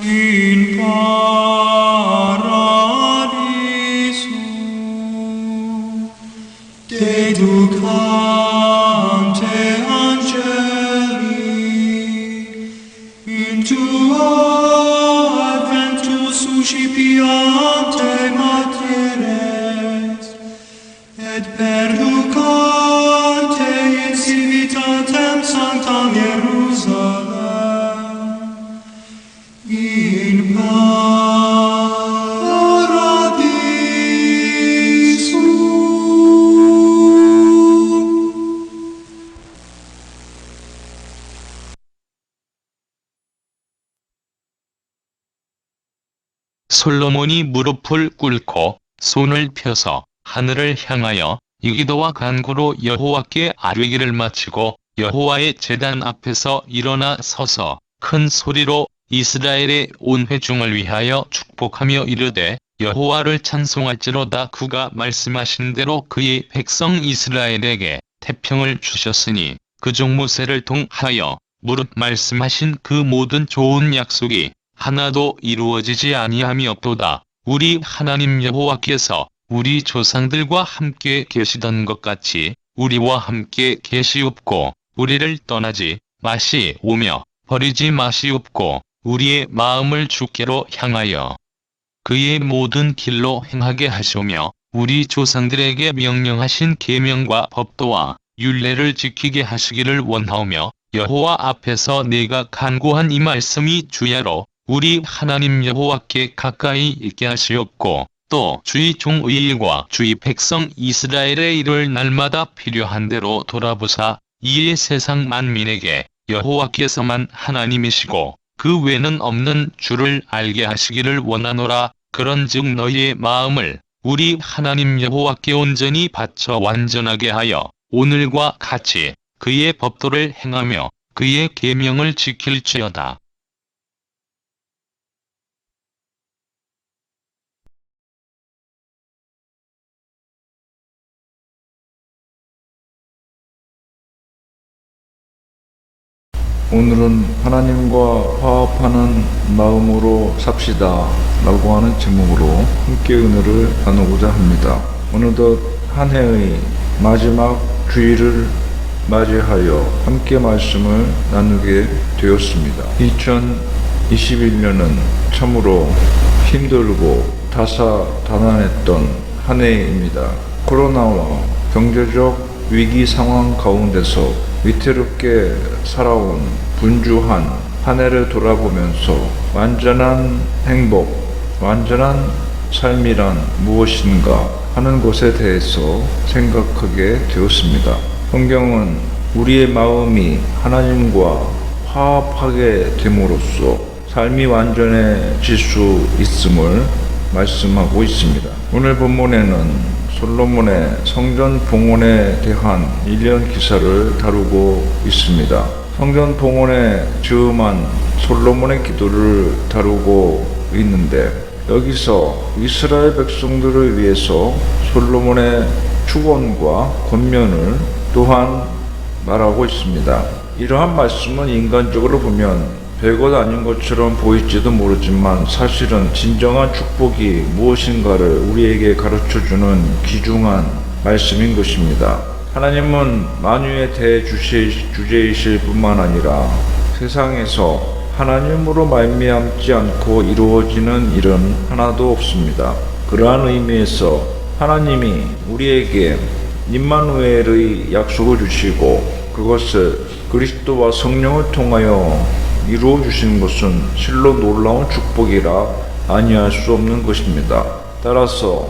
in paradiso deducante angeli in tuo adventus suscipiante materes et perducante in civitatem sanctam Jerusalem in paradiso. 솔로몬이 무릎을 꿇고 손을 펴서 하늘을 향하여 이 기도와 간구로 여호와께 아뢰기를 마치고 여호와의 제단 앞에서 일어나 서서 큰 소리로 이스라엘의 온 회중을 위하여 축복하며 이르되 여호와를 찬송할지로다. 그가 말씀하신 대로 그의 백성 이스라엘에게 태평을 주셨으니 그 종 모세를 통하여 무릇 말씀하신 그 모든 좋은 약속이 하나도 이루어지지 아니함이었도다. 우리 하나님 여호와께서 우리 조상들과 함께 계시던 것 같이 우리와 함께 계시옵고 우리를 떠나지 마시오며 버리지 마시옵고 우리의 마음을 주께로 향하여 그의 모든 길로 행하게 하시오며 우리 조상들에게 명령하신 계명과 법도와 율례를 지키게 하시기를 원하오며 여호와 앞에서 내가 간구한 이 말씀이 주야로 우리 하나님 여호와께 가까이 있게 하시옵고 또 주의 종의 일과 주의 백성 이스라엘의 일을 날마다 필요한 대로 돌아보사 이에 세상 만민에게 여호와께서만 하나님이시고 그 외는 없는 주를 알게 하시기를 원하노라. 그런즉 너희의 마음을 우리 하나님 여호와께 온전히 바쳐 완전하게 하여 오늘과 같이 그의 법도를 행하며 그의 계명을 지킬지어다. 오늘은 하나님과 화합하는 마음으로 삽시다 라고 하는 제목으로 함께 은혜를 나누고자 합니다. 어느덧 한 해의 마지막 주일을 맞이하여 함께 말씀을 나누게 되었습니다. 2021년은 참으로 힘들고 다사다난했던 한 해입니다. 코로나와 경제적 위기 상황 가운데서 위태롭게 살아온 분주한 한 해를 돌아보면서 완전한 행복, 완전한 삶이란 무엇인가 하는 것에 대해서 생각하게 되었습니다. 성경은 우리의 마음이 하나님과 화합하게 됨으로써 삶이 완전해질 수 있음을 말씀하고 있습니다. 오늘 본문에는 솔로몬의 성전 봉헌에 대한 일련 기사를 다루고 있습니다. 성전 봉헌에 즈음한 솔로몬의 기도를 다루고 있는데 여기서 이스라엘 백성들을 위해서 솔로몬의 축원과 권면을 또한 말하고 있습니다. 이러한 말씀은 인간적으로 보면 별것 아닌 것처럼 보일지도 모르지만 사실은 진정한 축복이 무엇인가를 우리에게 가르쳐주는 귀중한 말씀인 것입니다. 하나님은 만유의 대주제이실 뿐만 아니라 세상에서 하나님으로 말미암지 않고 이루어지는 일은 하나도 없습니다. 그러한 의미에서 하나님이 우리에게 임마누엘의 약속을 주시고 그것을 그리스도와 성령을 통하여 이루어 주신 것은 실로 놀라운 축복이라 아니할 수 없는 것입니다. 따라서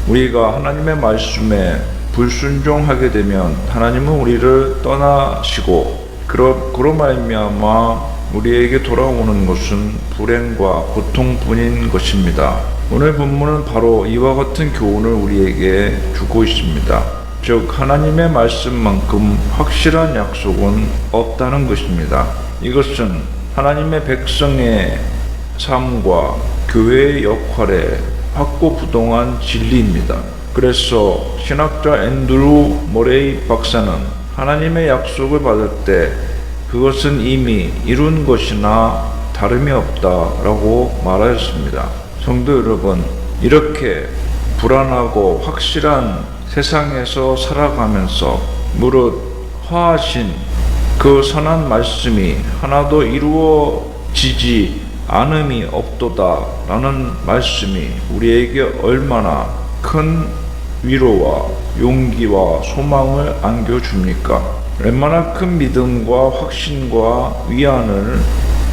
우리가 하나님의 말씀에 불순종하게 되면 하나님은 우리를 떠나시고 그로 말미암아 우리에게 돌아오는 것은 불행과 고통뿐인 것입니다. 오늘 본문은 바로 이와 같은 교훈을 우리에게 주고 있습니다. 즉 하나님의 말씀만큼 확실한 약속은 없다는 것입니다. 이것은 하나님의 백성의 삶과 교회의 역할에 확고부동한 진리입니다. 그래서 신학자 앤드루 머레이 박사는 하나님의 약속을 받을 때 그것은 이미 이룬 것이나 다름이 없다라고 말하였습니다. 성도 여러분, 이렇게 불안하고 확실한 세상에서 살아가면서 무릇 화하신 그 선한 말씀이 하나도 이루어지지 않음이 없도다 라는 말씀이 우리에게 얼마나 큰 위로와 용기와 소망을 안겨줍니까? 얼마나 큰 믿음과 확신과 위안을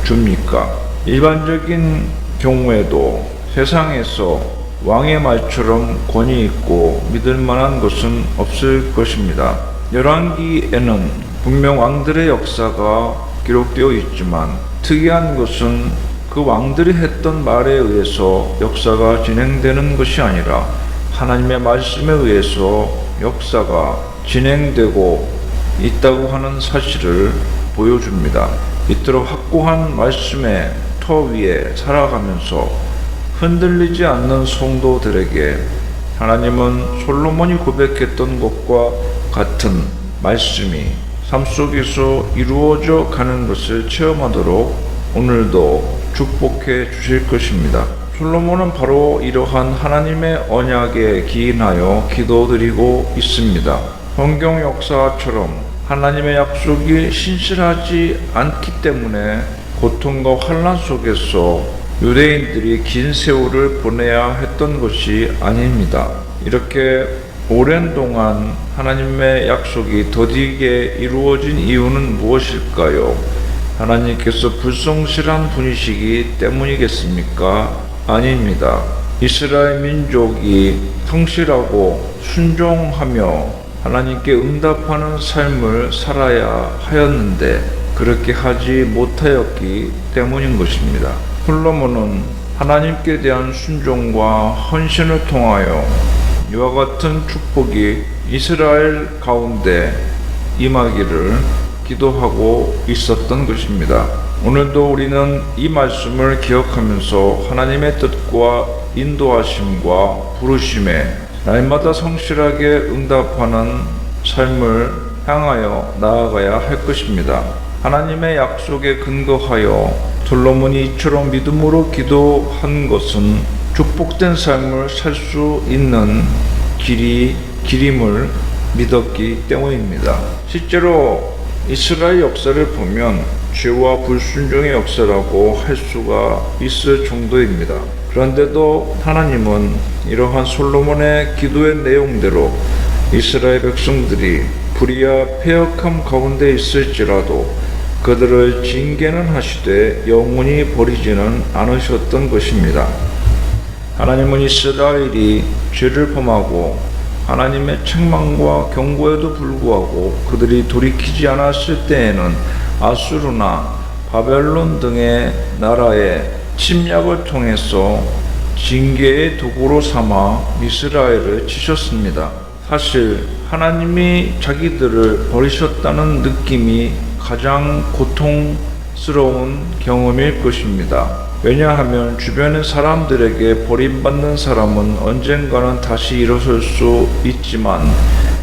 줍니까? 일반적인 경우에도 세상에서 왕의 말처럼 권위 있고 믿을 만한 것은 없을 것입니다. 열왕기에는 분명 왕들의 역사가 기록되어 있지만 특이한 것은 그 왕들이 했던 말에 의해서 역사가 진행되는 것이 아니라 하나님의 말씀에 의해서 역사가 진행되고 있다고 하는 사실을 보여줍니다. 이토록 확고한 말씀의 터 위에 살아가면서 흔들리지 않는 성도들에게 하나님은 솔로몬이 고백했던 것과 같은 말씀이 삶 속에서 이루어져 가는 것을 체험하도록 오늘도 축복해 주실 것입니다. 솔로몬은 바로 이러한 하나님의 언약에 기인하여 기도드리고 있습니다. 성경 역사처럼 하나님의 약속이 신실하지 않기 때문에 고통과 환난 속에서 유대인들이 긴 세월을 보내야 했던 것이 아닙니다. 이렇게 오랜 동안 하나님의 약속이 더디게 이루어진 이유는 무엇일까요? 하나님께서 불성실한 분이시기 때문이겠습니까? 아닙니다. 이스라엘 민족이 성실하고 순종하며 하나님께 응답하는 삶을 살아야 하였는데 그렇게 하지 못하였기 때문인 것입니다. 솔로몬은 하나님께 대한 순종과 헌신을 통하여 이와 같은 축복이 이스라엘 가운데 임하기를 기도하고 있었던 것입니다. 오늘도 우리는 이 말씀을 기억하면서 하나님의 뜻과 인도하심과 부르심에 날마다 성실하게 응답하는 삶을 향하여 나아가야 할 것입니다. 하나님의 약속에 근거하여 솔로몬이 이처럼 믿음으로 기도한 것은 축복된 삶을 살 수 있는 길임을 믿었기 때문입니다. 실제로 이스라엘 역사를 보면 죄와 불순종의 역사라고 할 수가 있을 정도입니다. 그런데도 하나님은 이러한 솔로몬의 기도의 내용대로 이스라엘 백성들이 불의와 패역함 가운데 있을지라도 그들을 징계는 하시되 영원히 버리지는 않으셨던 것입니다. 하나님은 이스라엘이 죄를 범하고 하나님의 책망과 경고에도 불구하고 그들이 돌이키지 않았을 때에는 아수르나 바벨론 등의 나라의 침략을 통해서 징계의 도구로 삼아 이스라엘을 치셨습니다. 사실 하나님이 자기들을 버리셨다는 느낌이 가장 고통스러운 경험일 것입니다. 왜냐하면 주변의 사람들에게 버림받는 사람은 언젠가는 다시 일어설 수 있지만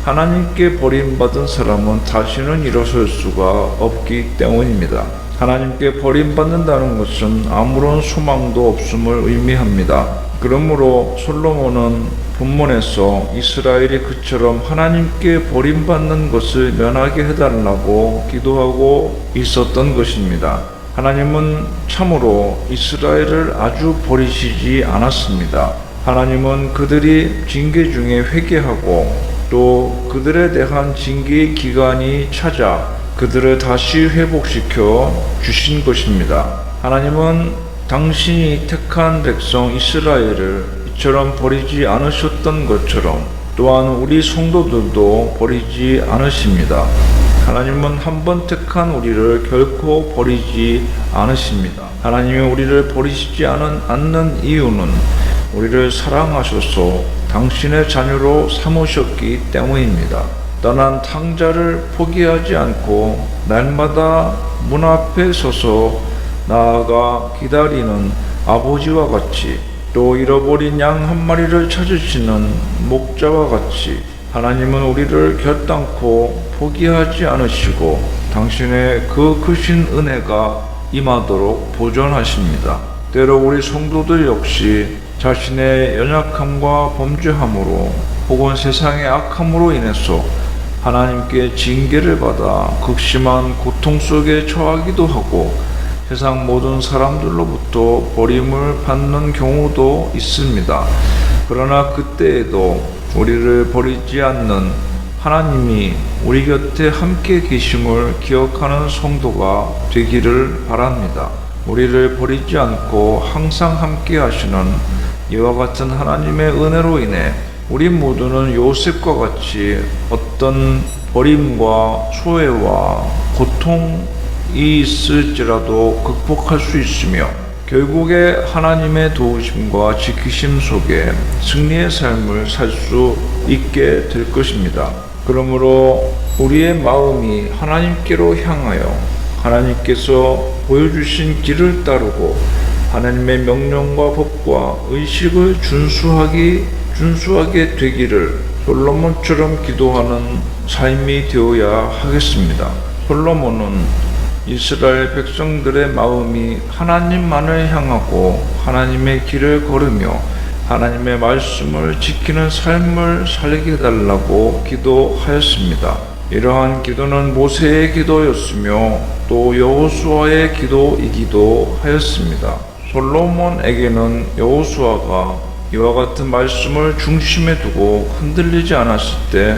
하나님께 버림받은 사람은 다시는 일어설 수가 없기 때문입니다. 하나님께 버림받는다는 것은 아무런 소망도 없음을 의미합니다. 그러므로 솔로몬은 본문에서 이스라엘이 그처럼 하나님께 버림받는 것을 면하게 해달라고 기도하고 있었던 것입니다. 하나님은 참으로 이스라엘을 아주 버리시지 않았습니다. 하나님은 그들이 징계 중에 회개하고 또 그들에 대한 징계의 기간이 찾아 그들을 다시 회복시켜 주신 것입니다. 하나님은 당신이 택한 백성 이스라엘을 이처럼 버리지 않으셨던 것처럼 또한 우리 성도들도 버리지 않으십니다. 하나님은 한 번 택한 우리를 결코 버리지 않으십니다. 하나님이 우리를 버리시지 않는 이유는 우리를 사랑하셔서 당신의 자녀로 삼으셨기 때문입니다. 떠난 탕자를 포기하지 않고 날마다 문 앞에 서서 나아가 기다리는 아버지와 같이 또 잃어버린 양 한 마리를 찾으시는 목자와 같이 하나님은 우리를 결단코 포기하지 않으시고 당신의 그 크신 은혜가 임하도록 보존하십니다. 때로 우리 성도들 역시 자신의 연약함과 범죄함으로 혹은 세상의 악함으로 인해서 하나님께 징계를 받아 극심한 고통 속에 처하기도 하고 세상 모든 사람들로부터 버림을 받는 경우도 있습니다. 그러나 그때에도 우리를 버리지 않는 하나님이 우리 곁에 함께 계심을 기억하는 성도가 되기를 바랍니다. 우리를 버리지 않고 항상 함께 하시는 이와 같은 하나님의 은혜로 인해 우리 모두는 요셉과 같이 어떤 버림과 소외와 고통이 있을지라도 극복할 수 있으며 결국에 하나님의 도우심과 지키심 속에 승리의 삶을 살 수 있게 될 것입니다. 그러므로 우리의 마음이 하나님께로 향하여 하나님께서 보여주신 길을 따르고 하나님의 명령과 법과 의식을 준수하게 되기를 솔로몬처럼 기도하는 삶이 되어야 하겠습니다. 솔로몬은 이스라엘 백성들의 마음이 하나님만을 향하고 하나님의 길을 걸으며 하나님의 말씀을 지키는 삶을 살게 해달라고 기도하였습니다. 이러한 기도는 모세의 기도였으며 또 여호수아의 기도이기도 하였습니다. 솔로몬에게는 여호수아가 이와 같은 말씀을 중심에 두고 흔들리지 않았을 때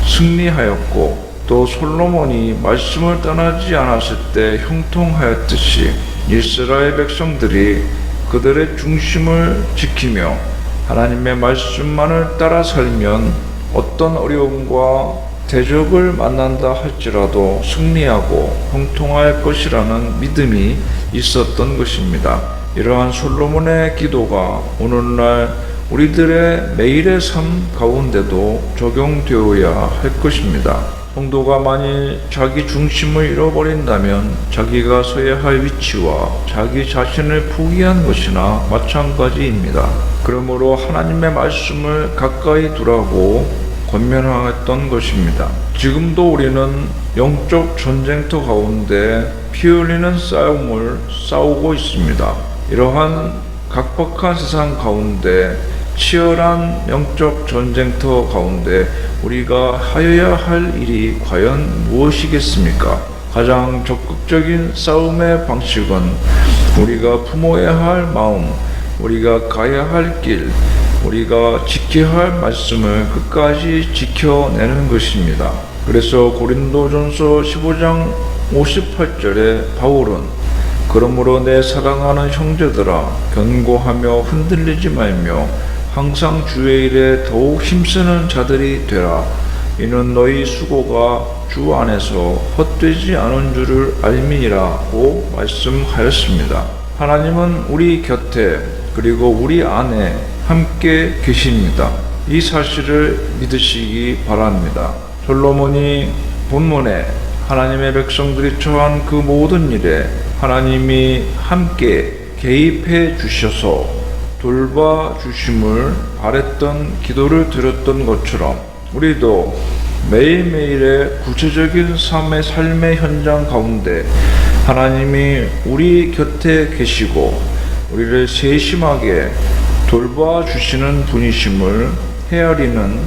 승리하였고 또 솔로몬이 말씀을 떠나지 않았을 때 형통하였듯이 이스라엘 백성들이 그들의 중심을 지키며 하나님의 말씀만을 따라 살면 어떤 어려움과 대적을 만난다 할지라도 승리하고 형통할 것이라는 믿음이 있었던 것입니다. 이러한 솔로몬의 기도가 오늘날 우리들의 매일의 삶 가운데도 적용되어야 할 것입니다. 성도가 만일 자기 중심을 잃어버린다면 자기가 서야 할 위치와 자기 자신을 포기한 것이나 마찬가지입니다. 그러므로 하나님의 말씀을 가까이 두라고 권면하였던 것입니다. 지금도 우리는 영적 전쟁터 가운데 피 흘리는 싸움을 싸우고 있습니다. 이러한 각박한 세상 가운데 치열한 영적 전쟁터 가운데 우리가 하여야 할 일이 과연 무엇이겠습니까? 가장 적극적인 싸움의 방식은 우리가 품어야 할 마음, 우리가 가야 할 길, 우리가 지켜야 할 말씀을 끝까지 지켜내는 것입니다. 그래서 고린도전서 15장 58절에 바울은 그러므로 내 사랑하는 형제들아 견고하며 흔들리지 말며 항상 주의 일에 더욱 힘쓰는 자들이 되라. 이는 너희 수고가 주 안에서 헛되지 않은 줄을 알미니라고 말씀하였습니다. 하나님은 우리 곁에 그리고 우리 안에 함께 계십니다. 이 사실을 믿으시기 바랍니다. 솔로몬이 본문에 하나님의 백성들이 처한 그 모든 일에 하나님이 함께 개입해 주셔서 돌봐 주심을 바랬던 기도를 드렸던 것처럼 우리도 매일매일의 구체적인 삶의 현장 가운데 하나님이 우리 곁에 계시고 우리를 세심하게 돌봐 주시는 분이심을 헤아리는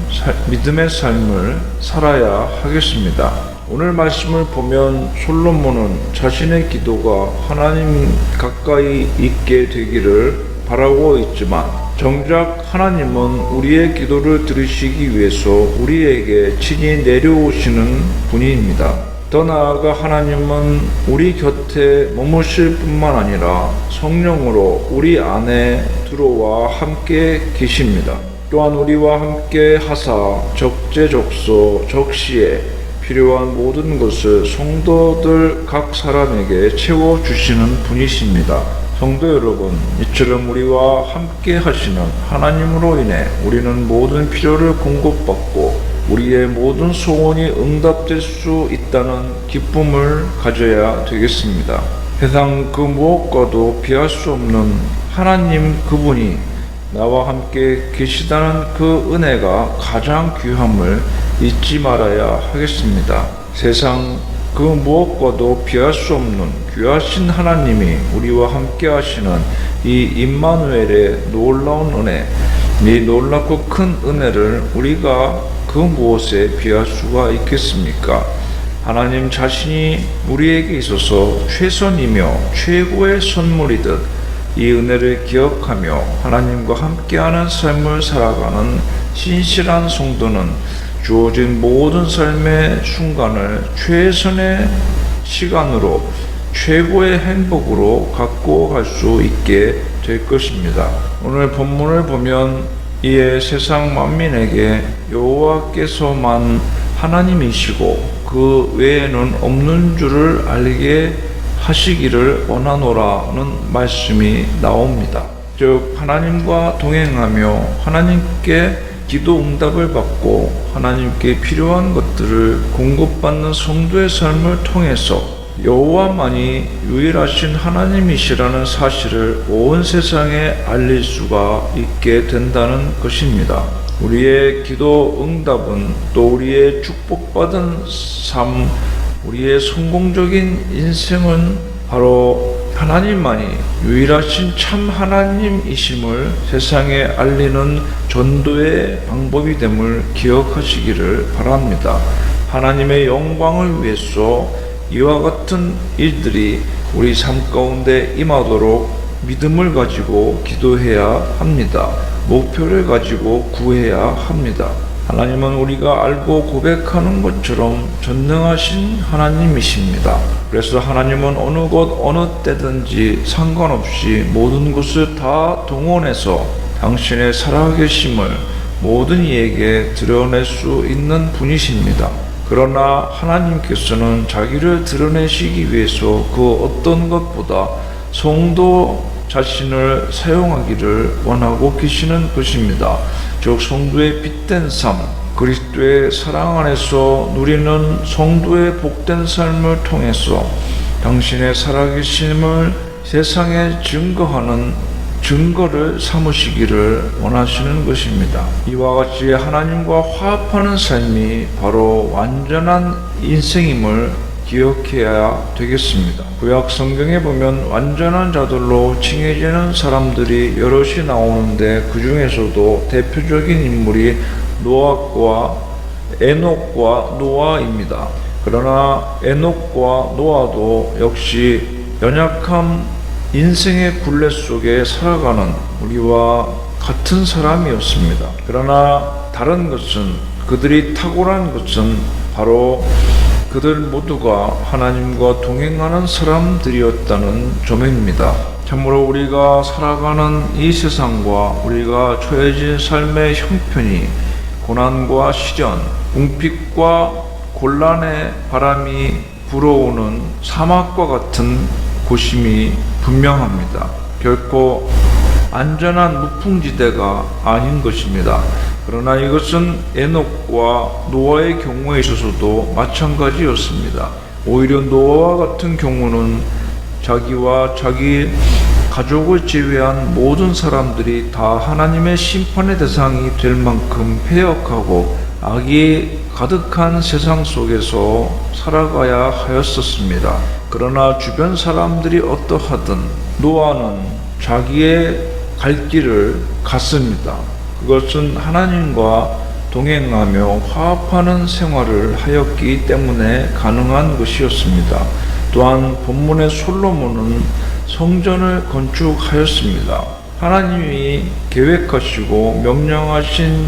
믿음의 삶을 살아야 하겠습니다. 오늘 말씀을 보면 솔로몬은 자신의 기도가 하나님 가까이 있게 되기를 바라고 있지만 정작 하나님은 우리의 기도를 들으시기 위해서 우리에게 친히 내려오시는 분입니다. 더 나아가 하나님은 우리 곁에 머무실 뿐만 아니라 성령으로 우리 안에 들어와 함께 계십니다. 또한 우리와 함께 하사 적재적소 적시에 필요한 모든 것을 성도들 각 사람에게 채워주시는 분이십니다. 성도 여러분, 이처럼 우리와 함께 하시는 하나님으로 인해 우리는 모든 필요를 공급받고 우리의 모든 소원이 응답될 수 있다는 기쁨을 가져야 되겠습니다. 세상 그 무엇과도 비할 수 없는 하나님 그분이 나와 함께 계시다는 그 은혜가 가장 귀함을 잊지 말아야 하겠습니다. 세상 그 무엇과도 비할 수 없는 귀하신 하나님이 우리와 함께 하시는 이 임마누엘의 놀라운 은혜, 이 놀랍고 큰 은혜를 우리가 그 무엇에 비할 수가 있겠습니까? 하나님 자신이 우리에게 있어서 최선이며 최고의 선물이듯 이 은혜를 기억하며 하나님과 함께하는 삶을 살아가는 신실한 성도는 주어진 모든 삶의 순간을 최선의 시간으로 최고의 행복으로 갖고 갈 수 있게 될 것입니다. 오늘 본문을 보면 이에 세상 만민에게 여호와께서만 하나님이시고 그 외에는 없는 줄을 알게 하시기를 원하노라는 말씀이 나옵니다. 즉 하나님과 동행하며 하나님께 기도 응답을 받고 하나님께 필요한 것들을 공급받는 성도의 삶을 통해서 여호와만이 유일하신 하나님이시라는 사실을 온 세상에 알릴 수가 있게 된다는 것입니다. 우리의 기도 응답은 또 우리의 축복받은 삶, 우리의 성공적인 인생은 바로 하나님만이 유일하신 참 하나님이심을 세상에 알리는 전도의 방법이 됨을 기억하시기를 바랍니다. 하나님의 영광을 위해서 이와 같은 일들이 우리 삶 가운데 임하도록 믿음을 가지고 기도해야 합니다. 목표를 가지고 구해야 합니다. 하나님은 우리가 알고 고백하는 것처럼 전능하신 하나님이십니다. 그래서 하나님은 어느 곳 어느 때든지 상관없이 모든 것을 다 동원해서 당신의 살아계심을 모든 이에게 드러낼 수 있는 분이십니다. 그러나 하나님께서는 자기를 드러내시기 위해서 그 어떤 것보다 성도 자신을 사용하기를 원하고 계시는 것입니다. 즉 성도의 빛된 삶, 그리스도의 사랑 안에서 누리는 성도의 복된 삶을 통해서 당신의 살아계심을 세상에 증거하는 증거를 삼으시기를 원하시는 것입니다. 이와 같이 하나님과 화합하는 삶이 바로 완전한 인생임을 기억해야 되겠습니다. 구약 성경에 보면 완전한 자들로 칭해지는 사람들이 여럿이 나오는데 그 중에서도 대표적인 인물이 노아과 에녹과 노아입니다. 그러나 에녹과 노아도 역시 연약한 인생의 굴레 속에 살아가는 우리와 같은 사람이었습니다. 그러나 다른 것은, 그들이 탁월한 것은 바로 그들 모두가 하나님과 동행하는 사람들이었다는 점입니다. 참으로 우리가 살아가는 이 세상과 우리가 처해진 삶의 형편이 고난과 시련, 궁핍과 곤란의 바람이 불어오는 사막과 같은 곳임이 분명합니다. 결코 안전한 무풍지대가 아닌 것입니다. 그러나 이것은 에녹과 노아의 경우에 있어서도 마찬가지였습니다. 오히려 노아와 같은 경우는 자기와 자기 가족을 제외한 모든 사람들이 다 하나님의 심판의 대상이 될 만큼 패역하고 악이 가득한 세상 속에서 살아가야 하였었습니다. 그러나 주변 사람들이 어떠하든 노아는 자기의 갈 길을 갔습니다. 그것은 하나님과 동행하며 화합하는 생활을 하였기 때문에 가능한 것이었습니다. 또한 본문의 솔로몬은 성전을 건축하였습니다. 하나님이 계획하시고 명령하신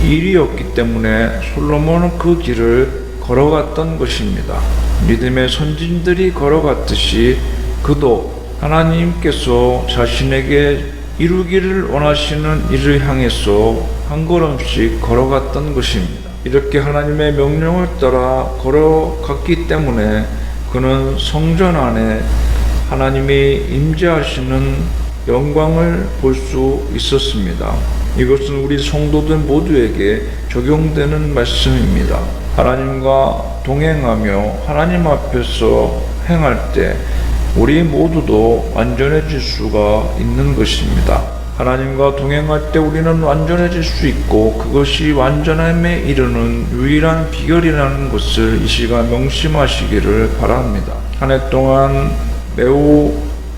일이었기 때문에 솔로몬은 그 길을 걸어갔던 것입니다. 믿음의 선진들이 걸어갔듯이 그도 하나님께서 자신에게 이루기를 원하시는 일을 향해서 한 걸음씩 걸어갔던 것입니다. 이렇게 하나님의 명령을 따라 걸어갔기 때문에 그는 성전 안에 하나님이 임재하시는 영광을 볼 수 있었습니다. 이것은 우리 성도들 모두에게 적용되는 말씀입니다. 하나님과 동행하며 하나님 앞에서 행할 때 우리 모두도 완전해질 수가 있는 것입니다. 하나님과 동행할 때 우리는 완전해질 수 있고 그것이 완전함에 이르는 유일한 비결이라는 것을 이 시간 명심하시기를 바랍니다. 한 해 동안 매우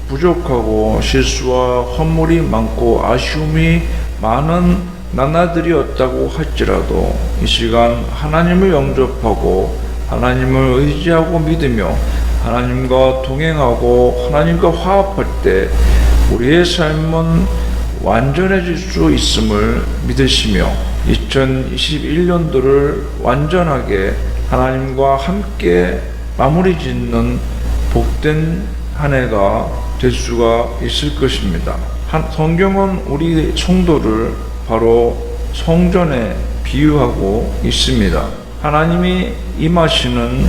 부족하고 실수와 허물이 많고 아쉬움이 많은 나날들이었다고 할지라도 이 시간 하나님을 영접하고 하나님을 의지하고 믿으며 하나님과 동행하고 하나님과 화합할 때 우리의 삶은 완전해질 수 있음을 믿으시며 2021년도를 완전하게 하나님과 함께 마무리 짓는 복된 한 해가 될 수가 있을 것입니다. 성경은 우리 성도를 바로 성전에 비유하고 있습니다. 하나님이 임하시는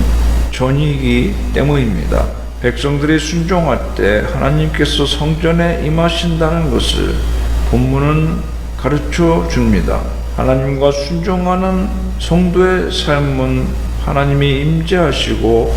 전이기 때문입니다. 백성들이 순종할 때 하나님께서 성전에 임하신다는 것을 본문은 가르쳐 줍니다. 하나님과 순종하는 성도의 삶은 하나님이 임재하시고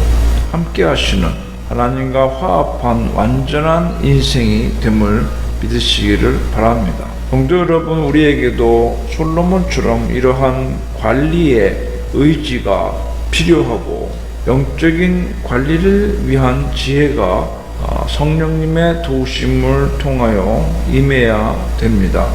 함께 하시는 하나님과 화합한 완전한 인생이 됨을 믿으시기를 바랍니다. 성도 여러분, 우리에게도 솔로몬처럼 이러한 관리의 의지가 필요하고 영적인 관리를 위한 지혜가 성령님의 도우심을 통하여 임해야 됩니다.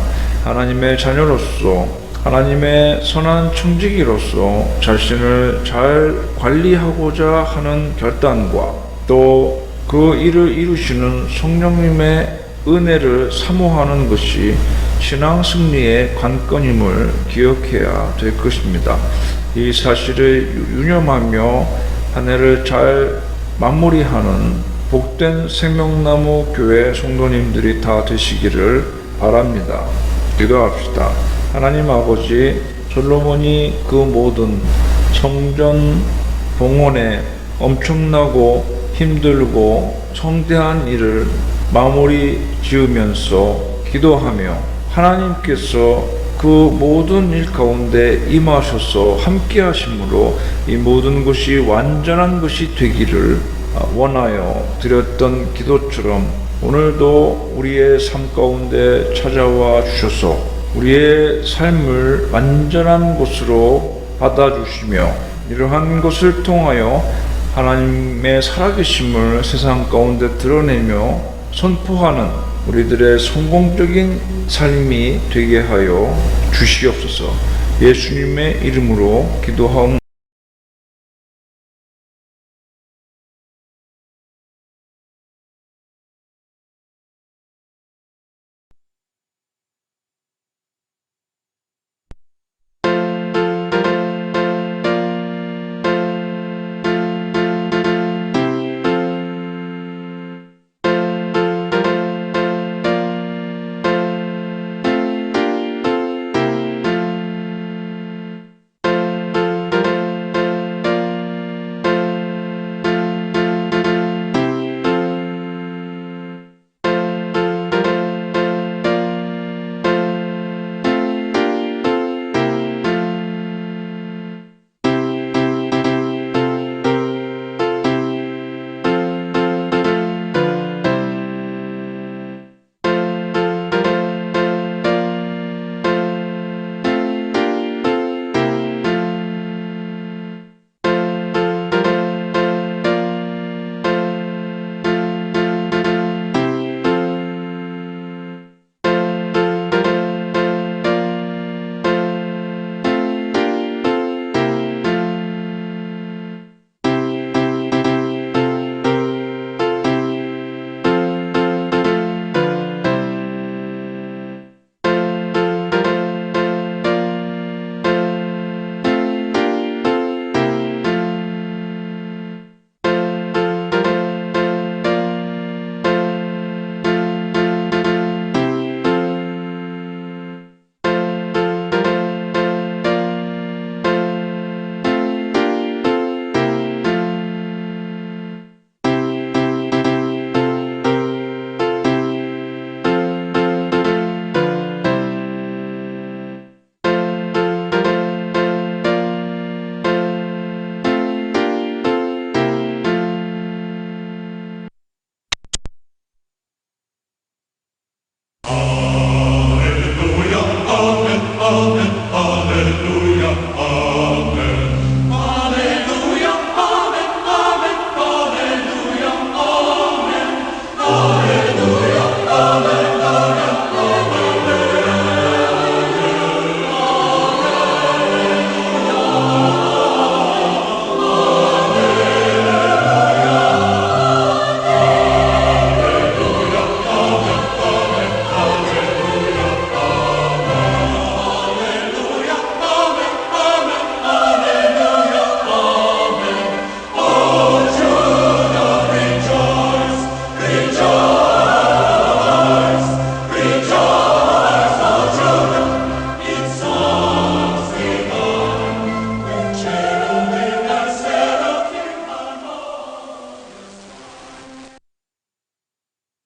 하나님의 자녀로서 하나님의 선한 청지기로서 자신을 잘 관리하고자 하는 결단과 또 그 일을 이루시는 성령님의 은혜를 사모하는 것이 신앙 승리의 관건임을 기억해야 될 것입니다. 이 사실을 유념하며 한 해를 잘 마무리하는 복된 생명나무 교회 성도님들이 다 되시기를 바랍니다. 기도합시다. 하나님 아버지, 솔로몬이 그 모든 성전 봉헌에 엄청나고 힘들고 성대한 일을 마무리 지으면서 기도하며 하나님께서 그 모든 일 가운데 임하셔서 함께 하심으로 이 모든 것이 완전한 것이 되기를 원하여 드렸던 기도처럼 오늘도 우리의 삶 가운데 찾아와 주셔서 우리의 삶을 완전한 것으로 받아주시며 이러한 것을 통하여 하나님의 살아계심을 세상 가운데 드러내며 선포하는 우리들의 성공적인 삶이 되게 하여 주시옵소서. 예수님의 이름으로 기도하옵나이다.